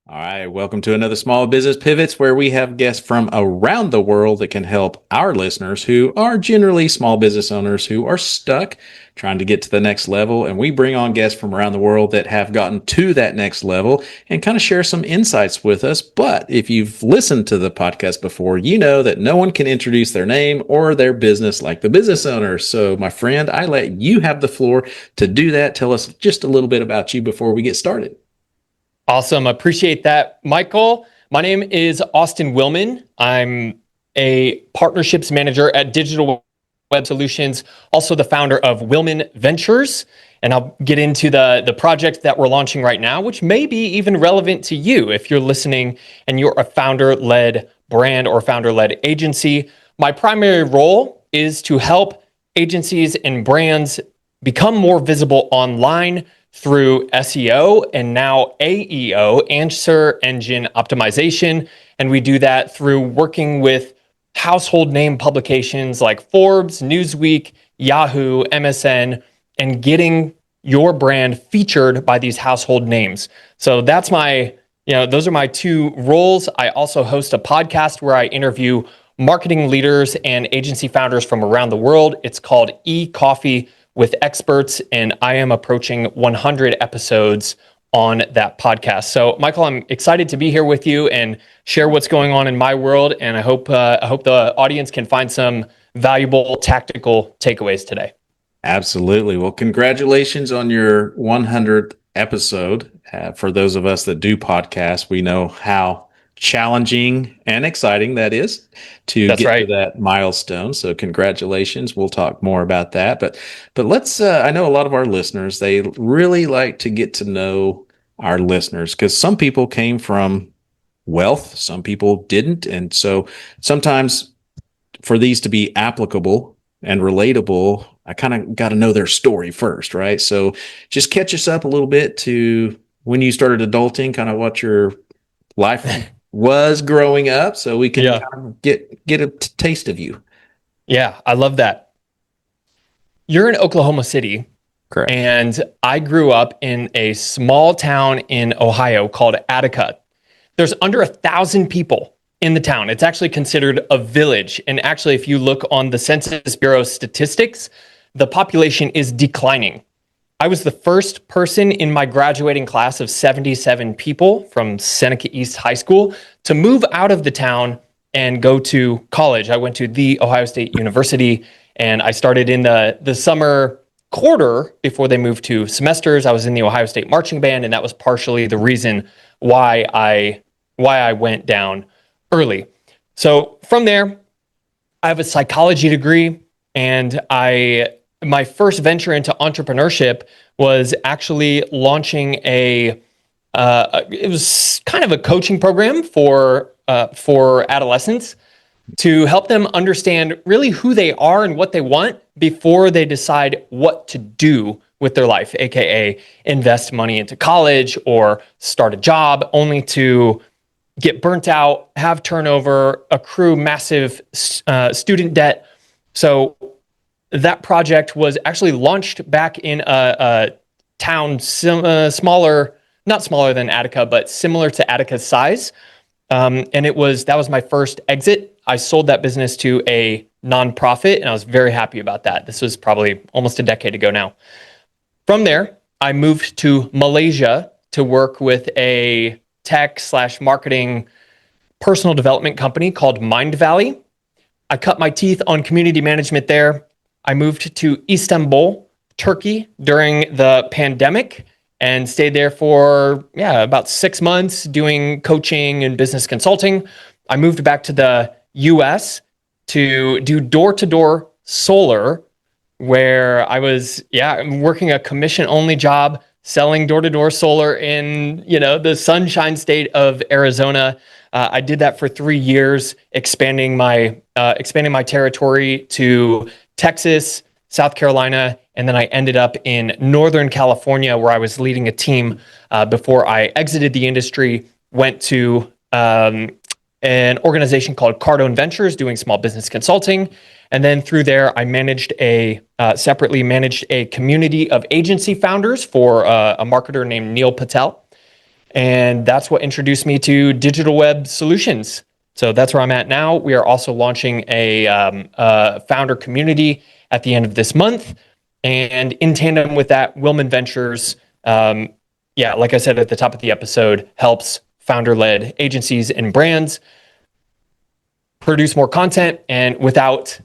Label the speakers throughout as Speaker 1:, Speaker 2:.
Speaker 1: All right, welcome to another Small Business Pivots where we have guests from around the world that can help our listeners who are generally small business owners who are stuck trying to get to the next level. And we bring on guests from around the world that have gotten to that next level and kind of share some insights with us. But if you've listened to the podcast before, you know that no one can introduce their name or their business like the business owner. So, my friend, I let you have the floor to do that. Tell us just a little bit about you before we get started.
Speaker 2: Awesome. Appreciate that, Michael. My name is Austin Willman. I'm a partnerships manager at Digital Web Solutions, also the founder of Willman Ventures. And I'll get into the project that we're launching right now, which may be even relevant to you if you're listening and you're a founder-led brand or founder-led agency. My primary role is to help agencies and brands become more visible online through SEO and now AEO, answer engine optimization. And we do that through working with household name publications like Forbes, Newsweek, Yahoo, MSN, and getting your brand featured by these household names. So that's those are my two roles. I also host a podcast where I interview marketing leaders and agency founders from around the world. It's called E-Coffee with Experts, and I am approaching 100 episodes on that podcast. So, Michael, I'm excited to be here with you and share what's going on in my world, and I hope the audience can find some valuable tactical takeaways today.
Speaker 1: Absolutely. Well, congratulations on your 100th episode. For those of us that do podcasts, we know how challenging and exciting that is to
Speaker 2: That's
Speaker 1: get
Speaker 2: right.
Speaker 1: to that milestone. So congratulations. We'll talk more about that. But let's I know a lot of our listeners, they really like to get to know our listeners because some people came from wealth, some people didn't. And so sometimes for these to be applicable and relatable, I kind of got to know their story first, right? So just catch us up a little bit to when you started adulting, kind of what your life was growing up, so we can kind of get a taste of you.
Speaker 2: Yeah, I love that. You're in Oklahoma City.
Speaker 1: Correct.
Speaker 2: And I grew up in a small town in Ohio called Attica. There's under 1,000 people in the town. It's actually considered a village. And actually, if you look on the Census Bureau statistics, the population is declining. I was the first person in my graduating class of 77 people from Seneca East High School to move out of the town and go to college. I went to The Ohio State University, and I started in the summer quarter before they moved to semesters. I was in the Ohio State marching band, and that was partially the reason why I went down early. So from there, I have a psychology degree, and my first venture into entrepreneurship was actually launching it was kind of a coaching program for adolescents to help them understand really who they are and what they want before they decide what to do with their life, aka invest money into college or start a job, only to get burnt out, have turnover, accrue massive student debt. So that project was actually launched back in a town smaller, not smaller than Attica, but similar to Attica's size. And that was my first exit. I sold that business to a nonprofit, and I was very happy about that. This was probably almost a decade ago now. From there, I moved to Malaysia to work with a tech/marketing personal development company called Mind Valley. I cut my teeth on community management there. I moved to Istanbul, Turkey during the pandemic and stayed there for about 6 months doing coaching and business consulting. I moved back to the US to do door-to-door solar, where I was working a commission-only job selling door-to-door solar in the sunshine state of Arizona. I did that for 3 years, expanding my territory to Texas, South Carolina, and then I ended up in Northern California, where I was leading a team before I exited the industry, went to an organization called Cardone Ventures doing small business consulting. And then through there, I separately managed a community of agency founders for a marketer named Neil Patel. And that's what introduced me to digital web solutions. So that's where I'm at now. We are also launching a founder community at the end of this month. And in tandem with that, Willman Ventures, like I said at the top of the episode, helps founder-led agencies and brands produce more content and without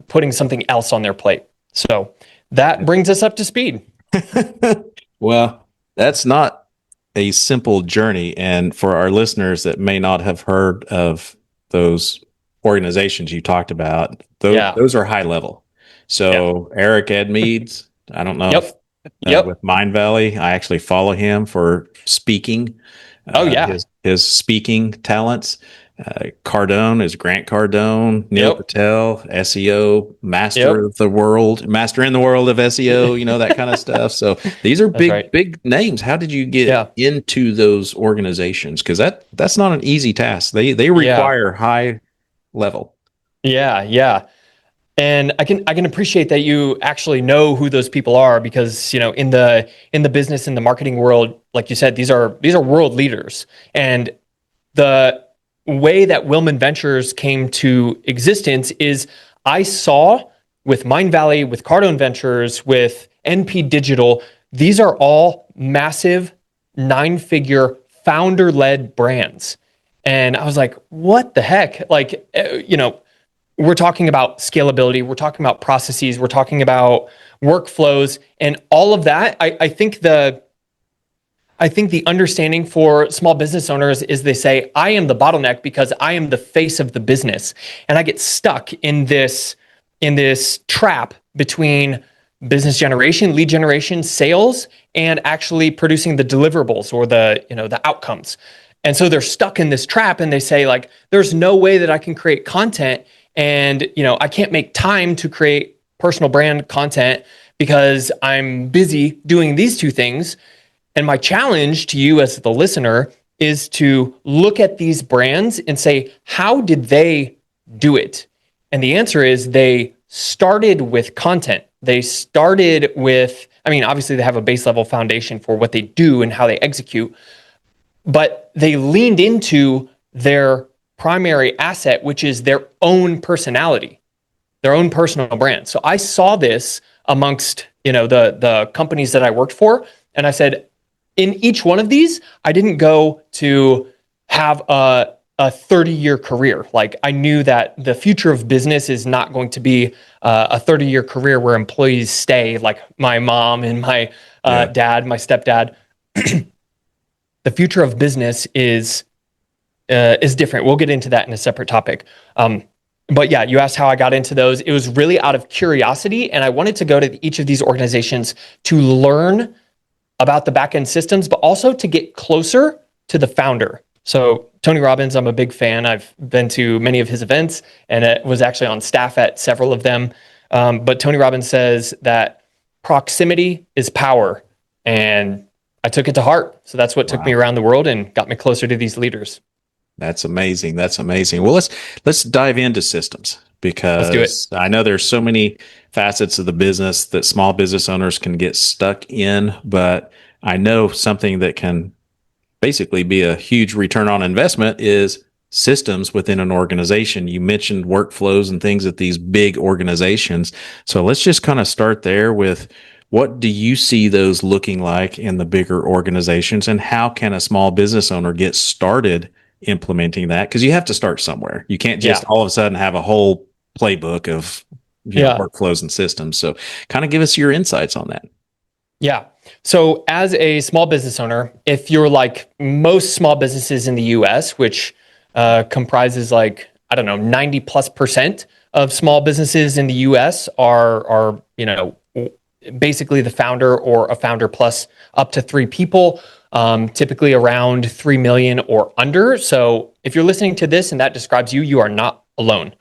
Speaker 2: putting something else on their plate. So that brings us up to speed.
Speaker 1: Well, that's not a simple journey. And for our listeners that may not have heard of those organizations you talked about, those are high level. So Eric Edmeades, I don't know if with Mind Valley, I actually follow him for speaking. His speaking talents. Cardone is Grant Cardone, Neil Patel, SEO master of the world, master in the world of SEO, that kind of stuff. So these are big names. How did you get into those organizations? Because that's not an easy task. They require high level.
Speaker 2: Yeah. And I can appreciate that you actually know who those people are, because in the business, in the marketing world, like you said, these are world leaders. And the way that Willman Ventures came to existence is I saw with Mind Valley, with Cardone Ventures, with NP Digital, these are all massive 9-figure founder-led brands. And I was like, what the heck? Like, we're talking about scalability, we're talking about processes, we're talking about workflows, and all of that. I think the understanding for small business owners is they say, I am the bottleneck because I am the face of the business. And I get stuck in this trap between business generation, lead generation, sales, and actually producing the deliverables or the outcomes. And so they're stuck in this trap, and they say, like, there's no way that I can create content, and I can't make time to create personal brand content because I'm busy doing these two things. And my challenge to you as the listener is to look at these brands and say, how did they do it? And the answer is they started with content. They started with, obviously they have a base level foundation for what they do and how they execute, but they leaned into their primary asset, which is their own personality, their own personal brand. So I saw this amongst, the companies that I worked for, and I said, in each one of these, I didn't go to have a 30-year career. Like, I knew that the future of business is not going to be a 30-year career where employees stay, like my mom and my dad, my stepdad. The future of business is different. We'll get into that in a separate topic. But yeah, you asked how I got into those. It was really out of curiosity, and I wanted to go to each of these organizations to learn about the back-end systems, but also to get closer to the founder. So Tony Robbins, I'm a big fan. I've been to many of his events and was actually on staff at several of them. But Tony Robbins says that proximity is power. And I took it to heart. So that's what took me around the world and got me closer to these leaders.
Speaker 1: That's amazing. That's amazing. Well, let's dive into systems, because I know there's so many facets of the business that small business owners can get stuck in, but I know something that can basically be a huge return on investment is systems within an organization. You mentioned workflows and things at these big organizations. So let's just kind of start there with, what do you see those looking like in the bigger organizations, and how can a small business owner get started implementing that? Because you have to start somewhere. You can't just all of a sudden have a whole playbook of workflows and systems. So kind of give us your insights on that. Yeah.
Speaker 2: So as a small business owner, if you're like most small businesses in the US, which comprises 90+% of small businesses in the US are basically the founder or a founder plus up to 3 people, typically around 3 million or under. So if you're listening to this and that describes you, you are not alone.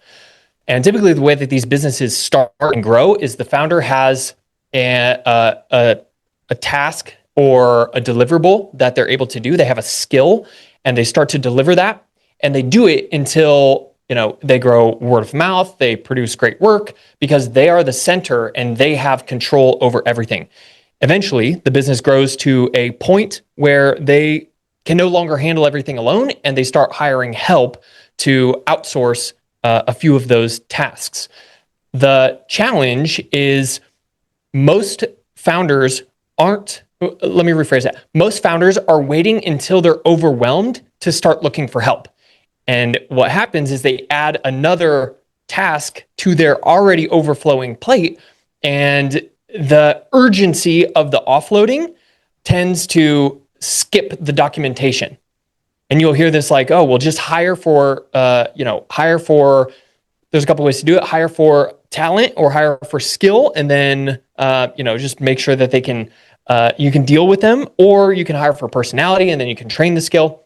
Speaker 2: And typically the way that these businesses start and grow is the founder has a task or a deliverable that they're able to do. They have a skill and they start to deliver that, and they do it until they grow word of mouth, they produce great work because they are the center and they have control over everything. Eventually, the business grows to a point where they can no longer handle everything alone, and they start hiring help to outsource a few of those tasks. The challenge is most founders aren't, let me rephrase that. Most founders are waiting until they're overwhelmed to start looking for help. And what happens is they add another task to their already overflowing plate, and the urgency of the offloading tends to skip the documentation. And you'll hear this like, oh, well, just hire for, there's a couple ways to do it. Hire for talent or hire for skill, and then, just make sure that they can, you can deal with them, or you can hire for personality and then you can train the skill.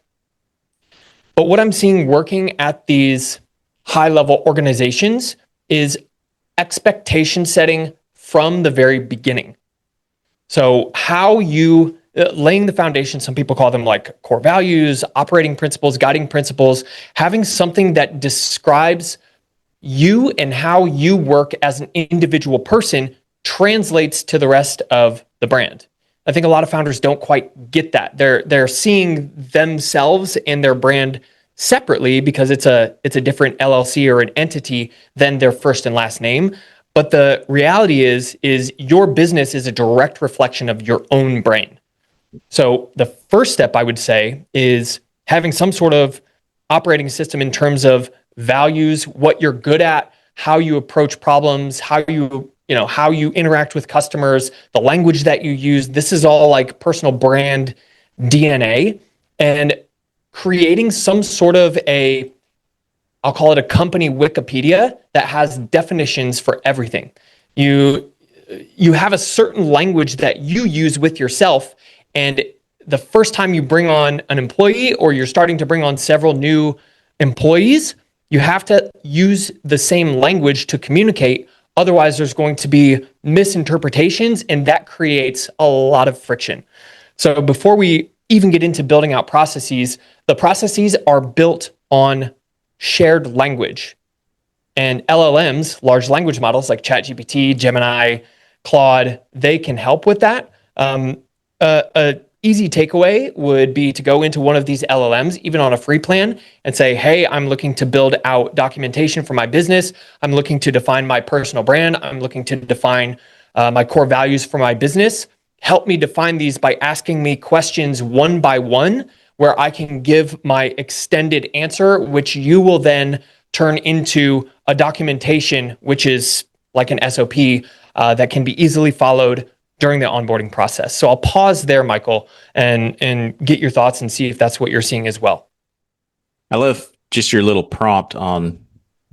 Speaker 2: But what I'm seeing working at these high-level organizations is expectation setting from the very beginning. So how you laying the foundation, some people call them like core values, operating principles, guiding principles, having something that describes you and how you work as an individual person translates to the rest of the brand. I think a lot of founders don't quite get that. They're seeing themselves and their brand separately because it's a different LLC or an entity than their first and last name. But the reality is your business is a direct reflection of your own brain. So the first step I would say is having some sort of operating system in terms of values, what you're good at, how you approach problems, how you interact with customers, the language that you use. This is all like personal brand DNA, and creating some sort of I'll call it a company Wikipedia that has definitions for everything. You have a certain language that you use with yourself, and the first time you bring on an employee or you're starting to bring on several new employees, you have to use the same language to communicate. Otherwise, there's going to be misinterpretations, and that creates a lot of friction. So before we even get into building out processes, the processes are built on shared language. And LLMs, large language models like ChatGPT, Gemini, Claude, they can help with that. A easy takeaway would be to go into one of these LLMs, even on a free plan, and say, hey, I'm looking to build out documentation for my business. I'm looking to define my personal brand. I'm looking to define my core values for my business. Help me define these by asking me questions one by one, where I can give my extended answer, which you will then turn into a documentation, which is like an SOP that can be easily followed during the onboarding process. So I'll pause there, Michael, and get your thoughts and see if that's what you're seeing as well.
Speaker 1: I love just your little prompt on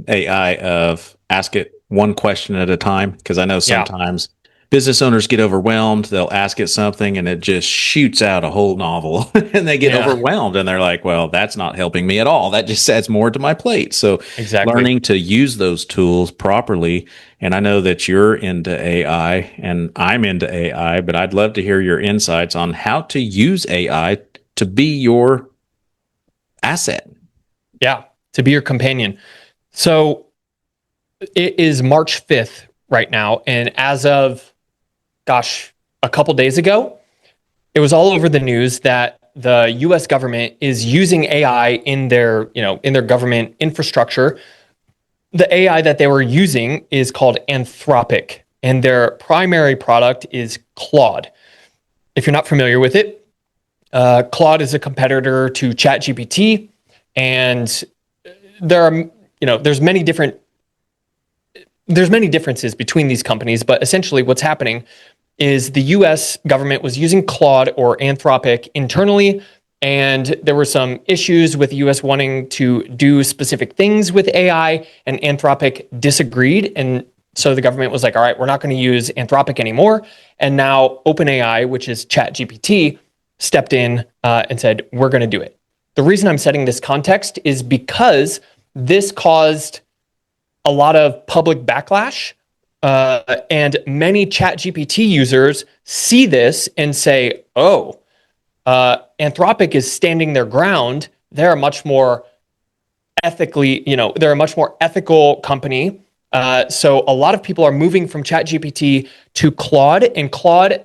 Speaker 1: AI of ask it one question at a time, because I know sometimes business owners get overwhelmed. They'll ask it something and it just shoots out a whole novel and they get overwhelmed and they're like, well, that's not helping me at all. That just adds more to my plate. So learning to use those tools properly. And I know that you're into AI and I'm into AI, but I'd love to hear your insights on how to use AI to be your asset.
Speaker 2: Yeah, to be your companion. So it is March 5th right now. And as of a couple days ago, it was all over the news that the US government is using AI in their government infrastructure. The AI that they were using is called Anthropic, and their primary product is Claude. If you're not familiar with it, Claude is a competitor to ChatGPT, and there's many differences between these companies, but essentially what's happening is the US government was using Claude or Anthropic internally, and there were some issues with the US wanting to do specific things with AI, and Anthropic disagreed. And so the government was like, all right, we're not going to use Anthropic anymore. And now OpenAI, which is ChatGPT, stepped in and said, we're going to do it. The reason I'm setting this context is because this caused a lot of public backlash, and many ChatGPT users see this and say, oh, Anthropic is standing their ground. They're a much more they're a much more ethical company. So a lot of people are moving from ChatGPT to Claude, and Claude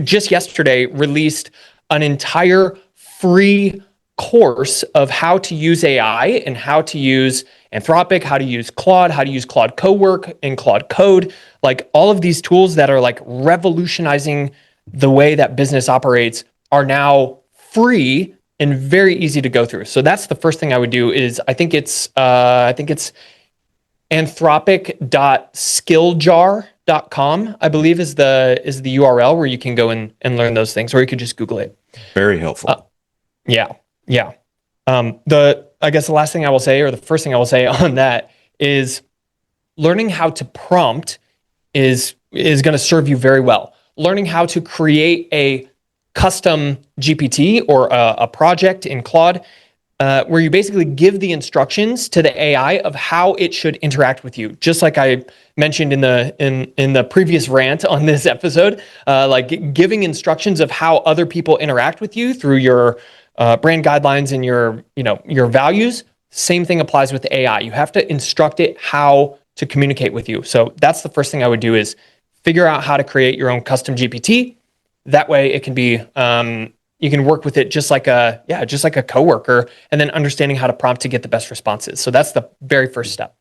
Speaker 2: just yesterday released an entire free course of how to use AI and how to use Anthropic, how to use Claude, how to use Claude Cowork and Claude Code, like all of these tools that are like revolutionizing the way that business operates are now free and very easy to go through. So that's the first thing I would do is I think it's anthropic.skilljar.com, I believe is the URL where you can go and learn those things, or you could just Google it.
Speaker 1: Very helpful.
Speaker 2: Yeah. I guess the last thing I will say, or the first thing I will say on that, is learning how to prompt is going to serve you very well. Learning how to create a custom GPT or a project in Claude, where you basically give the instructions to the AI of how it should interact with you. Just like I mentioned in the previous rant on this episode, like giving instructions of how other people interact with you through your brand guidelines and your values. Same thing applies with AI. You have to instruct it how to communicate with you. So that's the first thing I would do is figure out how to create your own custom GPT. That way it can be, you can work with it just like a coworker, and then understanding how to prompt to get the best responses. So that's the very first step.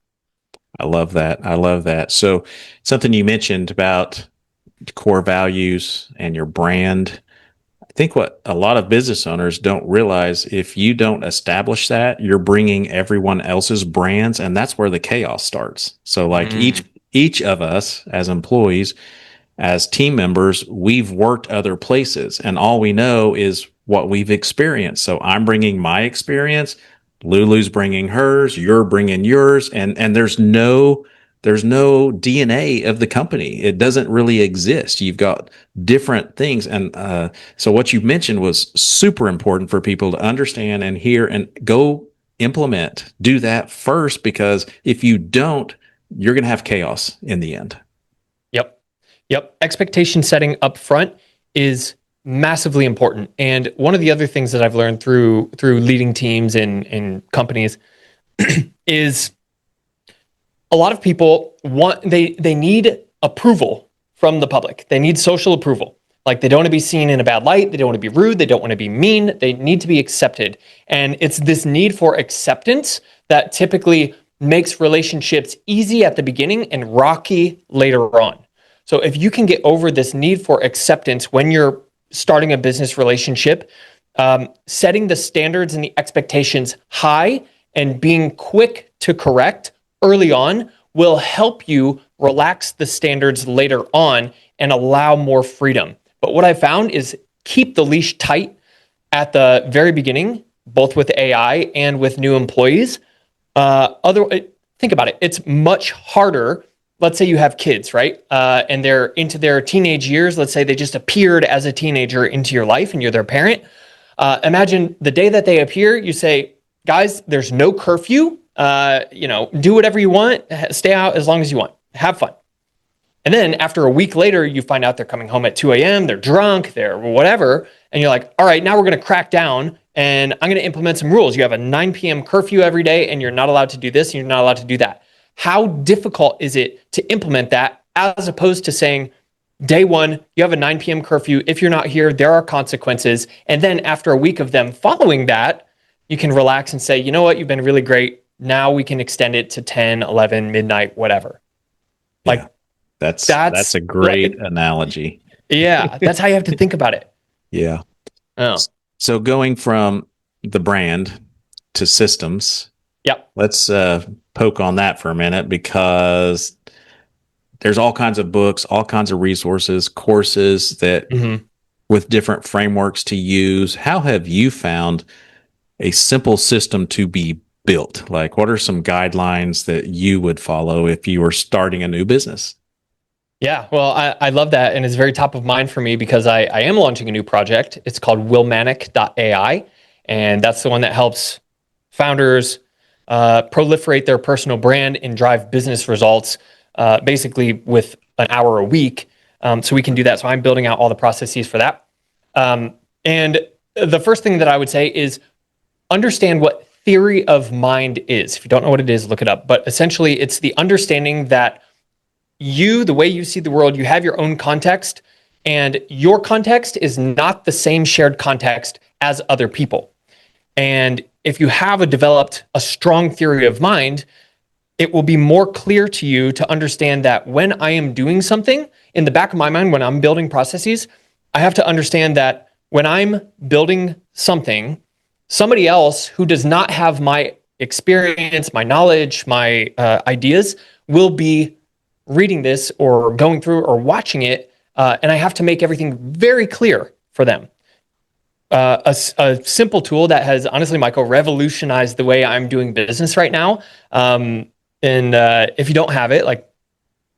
Speaker 1: I love that. So something you mentioned about core values and your brand. I think what a lot of business owners don't realize, if you don't establish that, you're bringing everyone else's brands, and that's where the chaos starts. So like each of us as employees, as team members, we've worked other places, and all we know is what we've experienced. So I'm bringing my experience, Lulu's bringing hers, you're bringing yours, and there's no DNA of the company. It doesn't really exist. You've got different things, and so what you mentioned was super important for people to understand and hear, and go implement. Do that first, because if you don't, you're going to have chaos in the end.
Speaker 2: Yep. Expectation setting up front is massively important. And one of the other things that I've learned through leading teams in companies is a lot of people they need approval from the public. They need social approval. Like, they don't want to be seen in a bad light. They don't want to be rude. They don't want to be mean. They need to be accepted. And it's this need for acceptance that typically makes relationships easy at the beginning and rocky later on. So if you can get over this need for acceptance when you're starting a business relationship, setting the standards and the expectations high and being quick to correct early on will help you relax the standards later on and allow more freedom. But what I found is keep the leash tight at the very beginning, both with AI and with new employees. Think about it. It's much harder. Let's say you have kids, right? And they're into their teenage years. Let's say they just appeared as a teenager into your life and you're their parent. Imagine the day that they appear, you say, guys, there's no curfew. Do whatever you want. Stay out as long as you want. Have fun. And then after a week later, you find out they're coming home at 2 a.m., they're drunk, they're whatever. And you're like, all right, now we're going to crack down and I'm going to implement some rules. You have a 9 p.m. curfew every day and you're not allowed to do this and you're not allowed to do that. How difficult is it to implement that, as opposed to saying, day one, you have a 9 p.m. curfew. If you're not here, there are consequences. And then after a week of them following that, you can relax and say, you know what, you've been really great. Now we can extend it to 10, 11, midnight, whatever. Like,
Speaker 1: yeah, that's a great analogy.
Speaker 2: Yeah, that's how you have to think about it.
Speaker 1: Yeah.
Speaker 2: Oh.
Speaker 1: So going from the brand to systems, let's poke on that for a minute, because there's all kinds of books, all kinds of resources, courses that with different frameworks to use. How have you found a simple system to be built? Like, what are some guidelines that you would follow if you were starting a new business?
Speaker 2: Yeah, well, I love that. And it's very top of mind for me because I am launching a new project. It's called Willmanic.ai. And that's the one that helps founders proliferate their personal brand and drive business results, basically with an hour a week. So we can do that. So I'm building out all the processes for that. And the first thing that I would say is understand what theory of mind is. If you don't know what it is, look it up. But essentially, it's the understanding that the way you see the world, you have your own context, and your context is not the same shared context as other people. And if you have developed a strong theory of mind, it will be more clear to you to understand that when I am doing something, in the back of my mind, when I'm building processes, I have to understand that when I'm building something, somebody else who does not have my experience, my knowledge, my ideas will be reading this or going through or watching it. And I have to make everything very clear for them. A simple tool that has honestly, Michael, revolutionized the way I'm doing business right now. And if you don't have it, like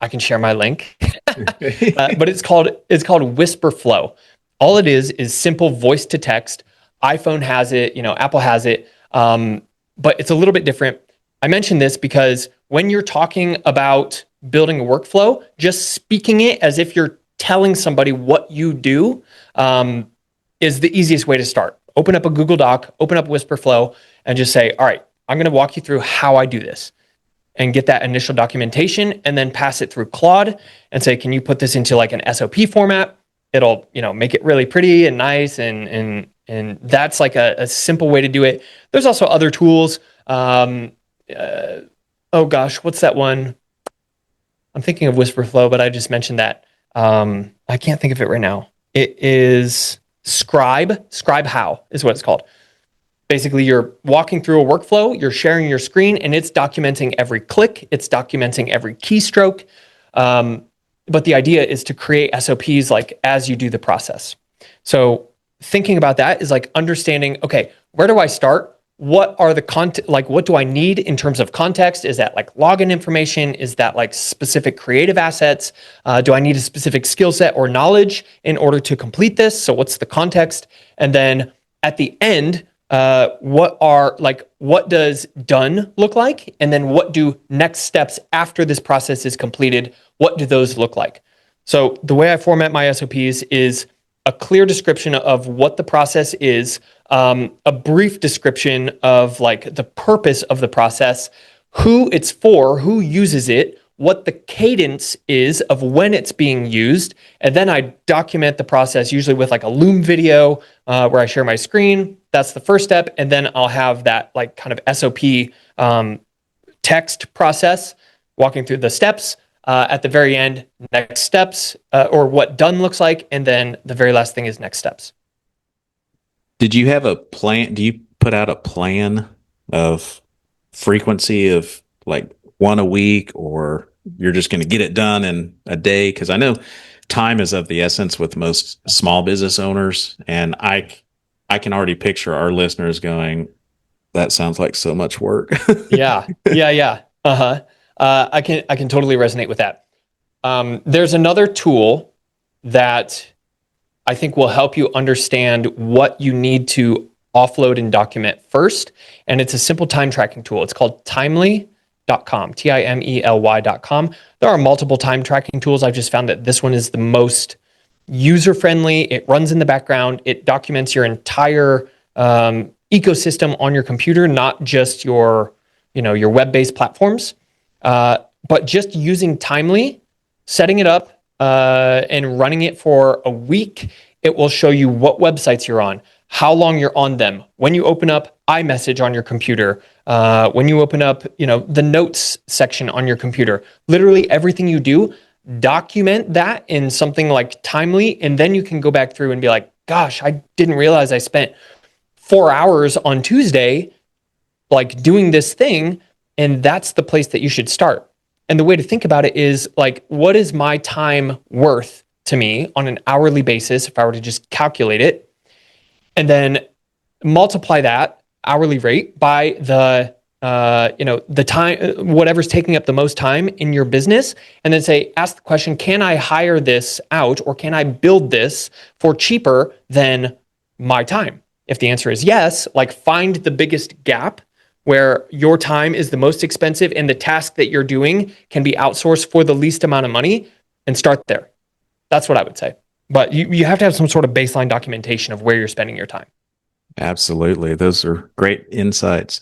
Speaker 2: I can share my link, but it's called Whisper Flow. All it is simple voice to text. iPhone has it, Apple has it, but it's a little bit different. I mention this because when you're talking about building a workflow, just speaking it as if you're telling somebody what you do is the easiest way to start. Open up a Google Doc, open up Whisper Flow, and just say, all right, I'm going to walk you through how I do this, and get that initial documentation, and then pass it through Claude and say, can you put this into like an SOP format? It'll, make it really pretty and nice. And that's like a simple way to do it. There's also other tools. Oh gosh, what's that one? I'm thinking of Whisper Flow, but I just mentioned that. I can't think of it right now. It is Scribe How is what it's called. Basically, you're walking through a workflow, you're sharing your screen, and it's documenting every click, it's documenting every keystroke. But the idea is to create SOPs like as you do the process. So thinking about that is like understanding, okay, where do I start? What are the content, like what do I need in terms of context? Is that like login information? Is that like specific creative assets? Do I need a specific skill set or knowledge in order to complete this? So what's the context? And then at the end, what does done look like? And then what do next steps after this process is completed? What do those look like? So the way I format my SOPs is a clear description of what the process is, a brief description of like the purpose of the process, who it's for, who uses it, what the cadence is of when it's being used. And then I document the process usually with like a Loom video where I share my screen. That's the first step. And then I'll have that like kind of SOP text process walking through the steps. At the very end, next steps or what done looks like. And then the very last thing is next steps.
Speaker 1: Did you have a plan? Do you put out a plan of frequency of like one a week, or you're just going to get it done in a day? Because I know time is of the essence with most small business owners. And I can already picture our listeners going, that sounds like so much work.
Speaker 2: Yeah. Uh-huh. I can totally resonate with that. There's another tool that I think will help you understand what you need to offload and document first. And it's a simple time tracking tool. It's called timely.com, timely.com. There are multiple time tracking tools. I've just found that this one is the most user-friendly. It runs in the background. It documents your entire ecosystem on your computer, not just your web-based platforms. But just using Timely, setting it up and running it for a week, it will show you what websites you're on, how long you're on them, when you open up iMessage on your computer, when you open up the notes section on your computer. Literally everything you do, document that in something like Timely, and then you can go back through and be like, gosh, I didn't realize I spent 4 hours on Tuesday like doing this thing. And that's the place that you should start. And the way to think about it is like, what is my time worth to me on an hourly basis if I were to just calculate it? And then multiply that hourly rate by the time, whatever's taking up the most time in your business. And then ask the question, can I hire this out, or can I build this for cheaper than my time? If the answer is yes, like find the biggest gap where your time is the most expensive and the task that you're doing can be outsourced for the least amount of money, and start there. That's what I would say. But you have to have some sort of baseline documentation of where you're spending your time.
Speaker 1: Absolutely. Those are great insights.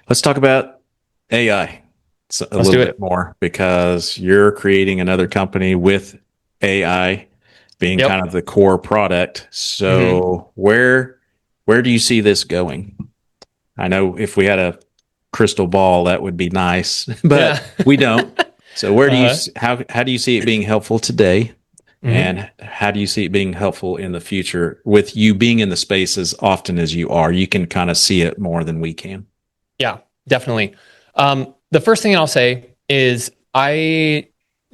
Speaker 1: Let's talk about AI a little bit more, because you're creating another company with AI being kind of the core product. So where Where do you see this going? I know if we had a crystal ball, that would be nice, but we don't. So where do you how do you see it being helpful today? And how do you see it being helpful in the future with you being in the space as often as you are? You can kind of see it more than we can.
Speaker 2: Yeah, definitely. The first thing I'll say is I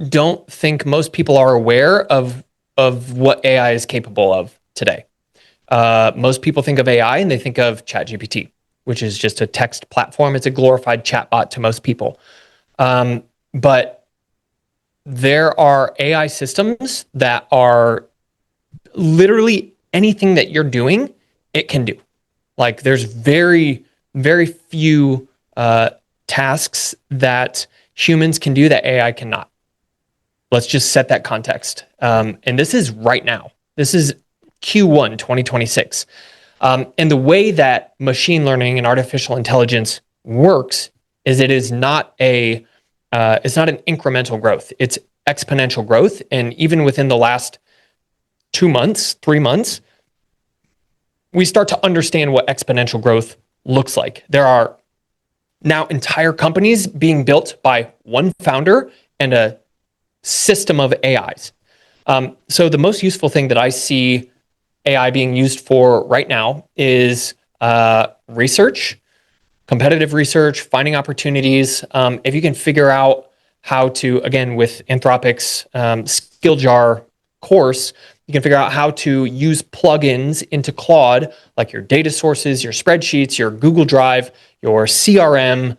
Speaker 2: don't think most people are aware of what AI is capable of today. Most people think of AI and they think of ChatGPT, which is just a text platform. It's a glorified chatbot to most people. But there are AI systems that are literally anything that you're doing, it can do. Like there's very, very few tasks that humans can do that AI cannot. Let's just set that context. And this is right now. This is Q1 2026. And the way that machine learning and artificial intelligence works is it is not it's not an incremental growth. It's exponential growth. And even within the last 2 months, 3 months, we start to understand what exponential growth looks like. There are now entire companies being built by one founder and a system of AIs. So the most useful thing that I see AI being used for right now is research, competitive research, finding opportunities. If you can figure out how to, again, with Anthropic's skill jar course, you can figure out how to use plugins into Claude, like your data sources, your spreadsheets, your Google Drive, your CRM,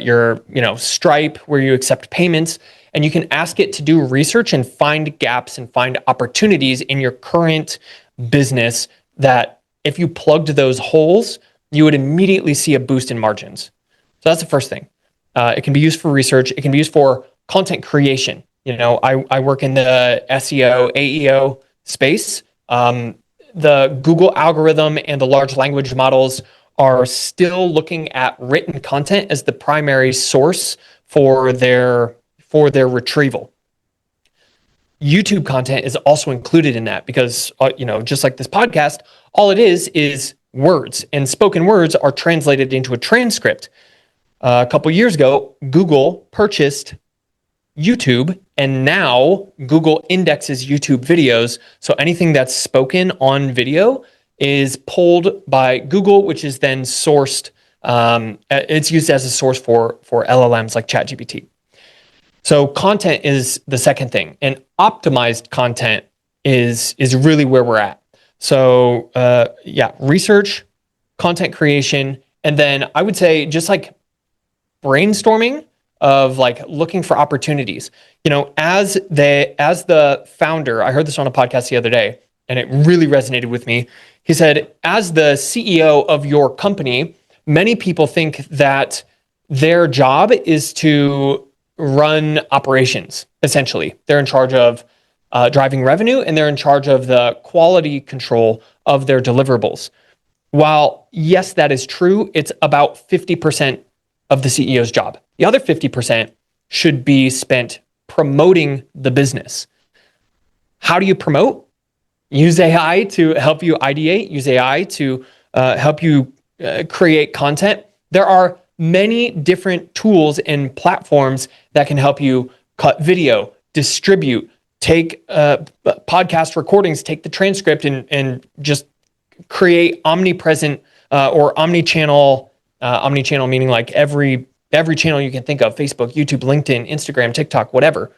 Speaker 2: your Stripe, where you accept payments, and you can ask it to do research and find gaps and find opportunities in your current business that if you plugged those holes, you would immediately see a boost in margins. So that's the first thing. It can be used for research. It can be used for content creation. I work in the SEO, AEO space. The Google algorithm and the large language models are still looking at written content as the primary source for their retrieval. YouTube content is also included in that because, just like this podcast, all it is words, and spoken words are translated into a transcript. A couple years ago, Google purchased YouTube, and now Google indexes YouTube videos. So anything that's spoken on video is pulled by Google, which is then sourced. It's used as a source for LLMs like ChatGPT. So content is the second thing, and optimized content is really where we're at. So research, content creation, and then I would say just like brainstorming of like looking for opportunities. As the founder, I heard this on a podcast the other day, and it really resonated with me. He said, as the CEO of your company, many people think that their job is to run operations. Essentially, they're in charge of driving revenue, and they're in charge of the quality control of their deliverables. While yes, that is true, it's about 50% of the CEO's job. The other 50% should be spent promoting the business. How do you promote? Use AI to help you ideate, use AI to help you create content. There are many different tools and platforms that can help you cut video, distribute, take podcast recordings, take the transcript and just create omnipresent or omnichannel meaning like every channel you can think of: Facebook, YouTube, LinkedIn, Instagram, TikTok, whatever.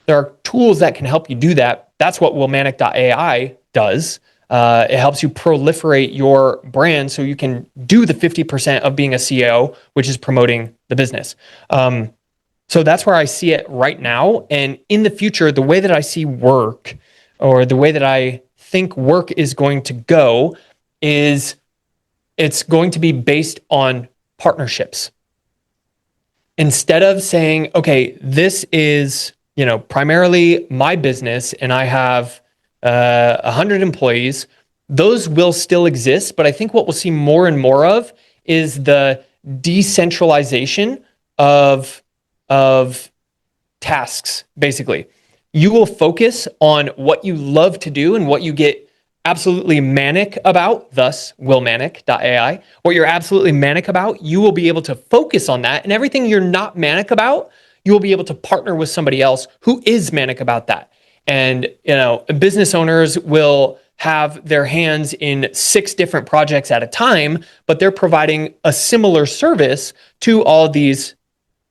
Speaker 2: There are tools that can help you do that. That's what Willmanic.ai does. It helps you proliferate your brand so you can do the 50% of being a CEO, which is promoting the business. So that's where I see it right now. And in the future, the way that I see work, or the way that I think work is going to go, is it's going to be based on partnerships. Instead of saying, okay, this is, primarily my business and I have 100 employees, those will still exist. But I think what we'll see more and more of is the decentralization of tasks. Basically, you will focus on what you love to do and what you get absolutely manic about, thus willmanic.ai, what you're absolutely manic about, you will be able to focus on that. And everything you're not manic about, you will be able to partner with somebody else who is manic about that. And, business owners will have their hands in 6 different projects at a time, but they're providing a similar service to all these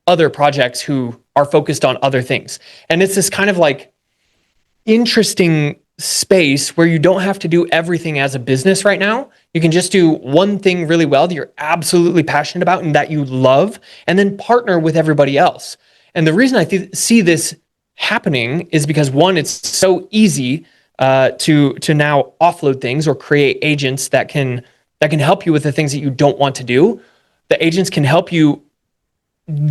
Speaker 2: other projects who are focused on other things. And it's this kind of like interesting space where you don't have to do everything as a business right now. You can just do one thing really well that you're absolutely passionate about and that you love, and then partner with everybody else. And the reason I see this happening is because, one, it's so easy to now offload things or create agents that can help you with the things that you don't want to do. The agents can help you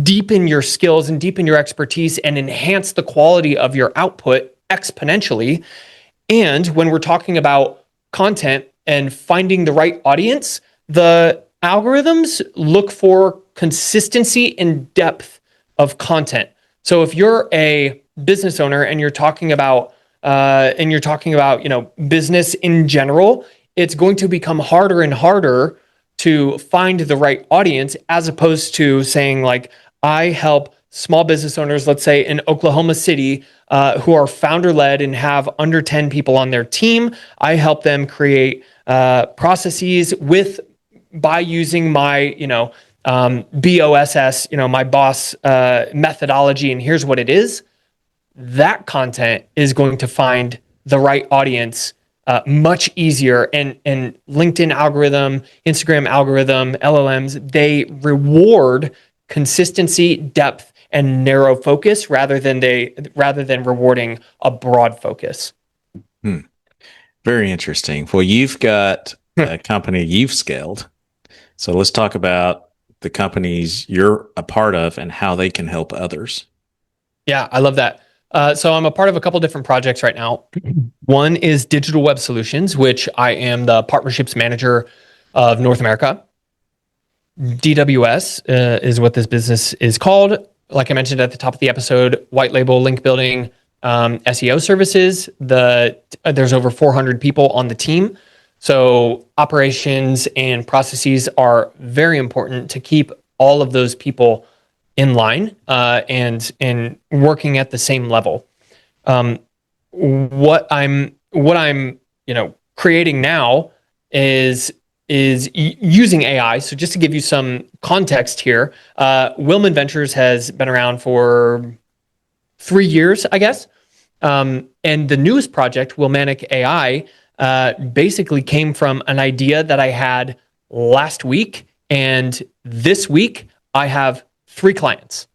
Speaker 2: deepen your skills and deepen your expertise and enhance the quality of your output exponentially. And when we're talking about content and finding the right audience, the algorithms look for consistency and depth of content. So if you're a business owner and you're talking about business in general, it's going to become harder and harder to find the right audience, as opposed to saying, like, I help small business owners, let's say in Oklahoma City, who are founder-led and have under 10 people on their team. I help them create processes by using my, BOSS, my boss methodology, and here's what it is. That content is going to find the right audience much easier. And LinkedIn algorithm, Instagram algorithm, LLMs, they reward consistency, depth, and narrow focus rather than rewarding a broad focus.
Speaker 1: Very interesting. Well, you've got a company you've scaled. So let's talk about the companies you're a part of and how they can help others.
Speaker 2: Yeah, I love that. So I'm a part of a couple different projects right now. One is Digital Web Solutions, which I am the partnerships manager of North America. DWS is what this business is called. Like I mentioned at the top of the episode, white label link building, SEO services. There's over 400 people on the team. So operations and processes are very important to keep all of those people in line and working at the same level. What I'm creating now is using AI. So just to give you some context here, Willman Ventures has been around for 3 years, I guess. And the newest project, Willmanic AI, basically came from an idea that I had last week. And this week, I have 3 clients.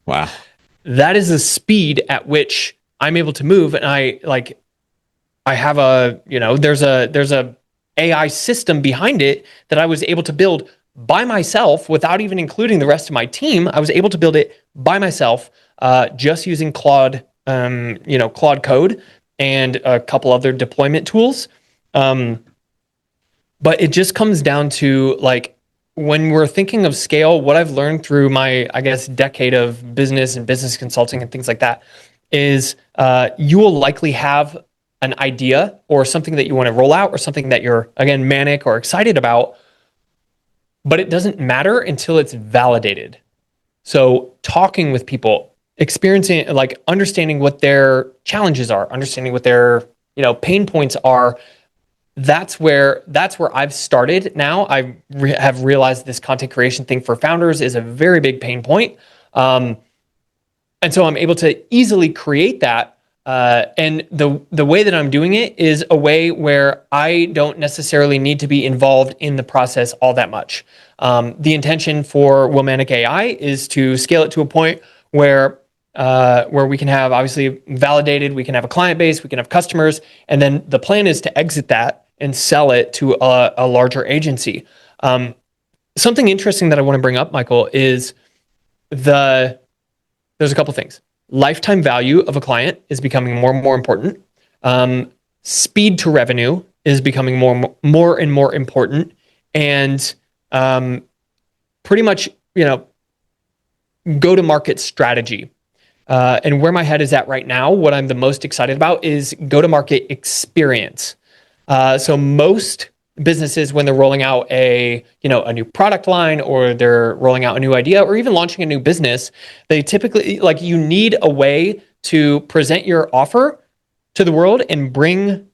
Speaker 1: Wow.
Speaker 2: That is the speed at which I'm able to move. And I have there's a AI system behind it that I was able to build by myself without even including the rest of my team. I was able to build it by myself, just using Claude code and a couple other deployment tools. But it just comes down to, like, when we're thinking of scale, what I've learned through my, I guess, decade of business and business consulting and things like that is you will likely have an idea or something that you want to roll out or something that you're, again, manic or excited about, but it doesn't matter until it's validated. So talking with people, experiencing, like, understanding what their challenges are, understanding what their, pain points are, that's where I've started now. I have realized this content creation thing for founders is a very big pain point. And so I'm able to easily create that. And the way that I'm doing it is a way where I don't necessarily need to be involved in the process all that much. The intention for Willmanic AI is to scale it to a point where we can have, obviously, validated, we can have a client base, we can have customers, and then the plan is to exit that and sell it to a larger agency. Something interesting that I want to bring up, Michael, is there's a couple things. Lifetime value of a client is becoming more and more important. Speed to revenue is becoming more and more important. And pretty much, go-to-market strategy. And where my head is at right now, what I'm the most excited about is go-to-market experience. So most businesses, when they're rolling out a new product line, or they're rolling out a new idea, or even launching a new business, they typically, like, you need a way to present your offer to the world and bring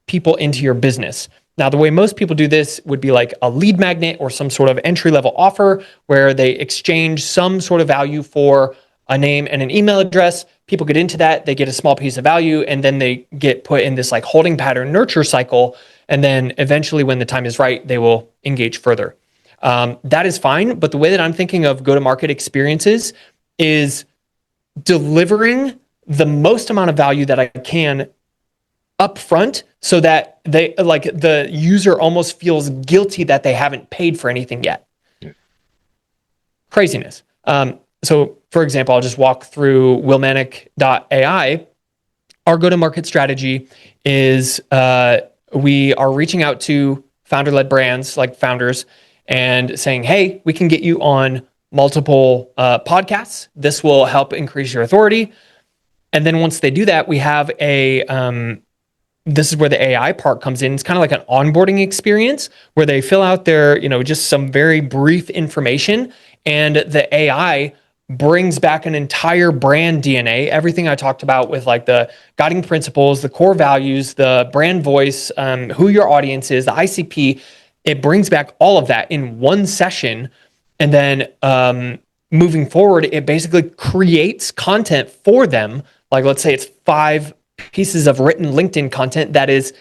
Speaker 2: people into your business. Now, the way most people do this would be like a lead magnet or some sort of entry-level offer where they exchange some sort of value for a name and an email address. People get into that, they get a small piece of value, and then they get put in this like holding pattern nurture cycle. And then eventually, when the time is right, they will engage further. That is fine. But the way that I'm thinking of go-to-market experiences is delivering the most amount of value that I can upfront, so that they, like, the user almost feels guilty that they haven't paid for anything yet. Yeah. Craziness. So for example, I'll just walk through Willmanic.ai. Our go-to-market strategy is we are reaching out to founder-led brands, like founders, and saying, hey, we can get you on multiple podcasts. This will help increase your authority. And then once they do that, we have this is where the AI part comes in. It's kind of like an onboarding experience where they fill out their, just some very brief information, and the AI brings back an entire brand DNA, everything I talked about with like the guiding principles, the core values, the brand voice, who your audience is, the ICP. It brings back all of that in one session. And then moving forward, it basically creates content for them. Like, let's say it's 5 pieces of written LinkedIn content that is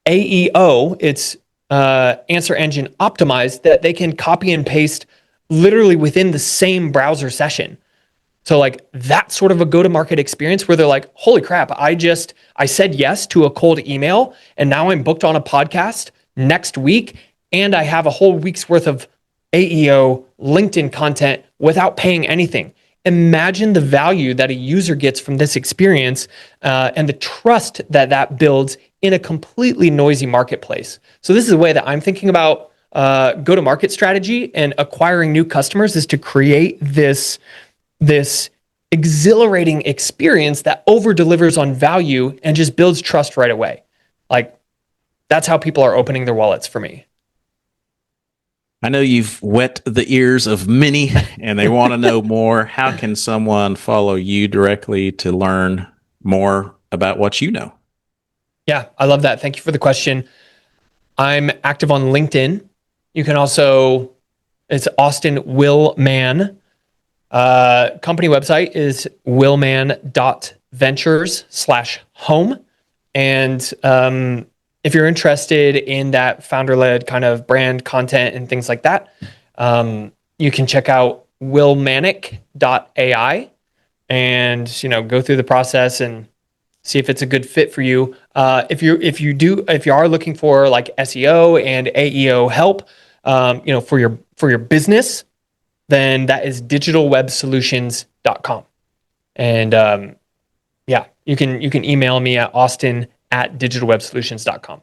Speaker 2: AEO, it's answer engine optimized, that they can copy and paste literally within the same browser session. So like that sort of a go-to-market experience where they're like, holy crap, I said yes to a cold email, and now I'm booked on a podcast next week, and I have a whole week's worth of AEO LinkedIn content without paying anything. Imagine the value that a user gets from this experience, and the trust that that builds in a completely noisy marketplace. So this is the way that I'm thinking about go-to-market strategy and acquiring new customers, is to create this exhilarating experience that over-delivers on value and just builds trust right away. Like, that's how people are opening their wallets for me.
Speaker 1: I know you've wet the ears of many and they want to know more. How can someone follow you directly to learn more about what you know?
Speaker 2: Yeah, I love that. Thank you for the question. I'm active on LinkedIn. You can also, it's Austin Willman. Company website is willman.ventures/home. And if you're interested in that founder-led kind of brand content and things like that, you can check out willmanic.ai and go through the process and see if it's a good fit for you. If you are looking for like SEO and AEO help, for your business, then that is digitalwebsolutions.com. And you can email me at austin@digitalwebsolutions.com.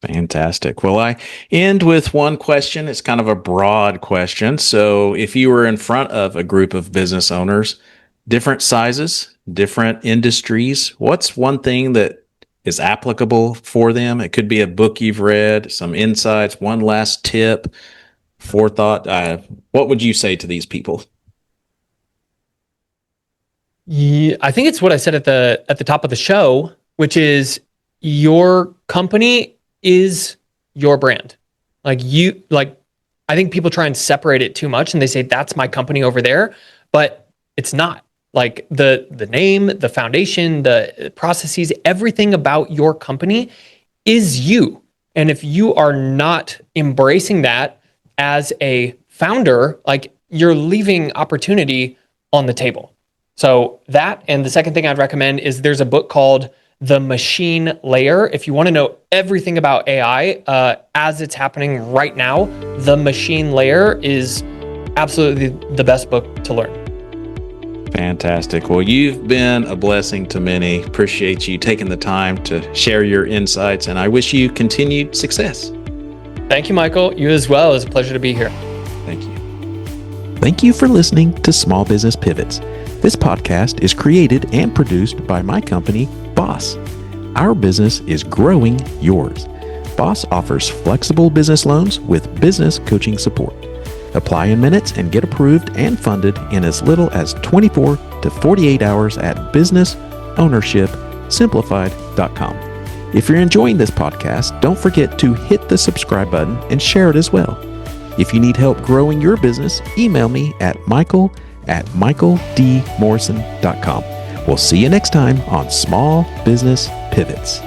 Speaker 1: Fantastic. Well, I end with one question. It's kind of a broad question. So if you were in front of a group of business owners, different sizes, different industries, what's one thing that is applicable for them? It could be a book you've read, some insights, one last tip, forethought. What would you say to these people?
Speaker 2: Yeah, I think it's what I said at the top of the show, which is your company is your brand. I think people try and separate it too much and they say that's my company over there, but it's not. Like the name, the foundation, the processes, everything about your company is you. And if you are not embracing that as a founder, like, you're leaving opportunity on the table. So that, and the second thing I'd recommend is there's a book called The Machine Layer. If you want to know everything about AI as it's happening right now, The Machine Layer is absolutely the best book to learn.
Speaker 1: Fantastic. Well, you've been a blessing to many. Appreciate you taking the time to share your insights, and I wish you continued success.
Speaker 2: Thank you, Michael. You as well. It was a pleasure to be here.
Speaker 1: Thank you. Thank you for listening to Small Business Pivots. This podcast is created and produced by my company, Boss. Our business is growing yours. Boss offers flexible business loans with business coaching support. Apply in minutes and get approved and funded in as little as 24 to 48 hours at businessownershipsimplified.com. If you're enjoying this podcast, don't forget to hit the subscribe button and share it as well. If you need help growing your business, email me at michael@michaeldmorrison.com. We'll see you next time on Small Business Pivots.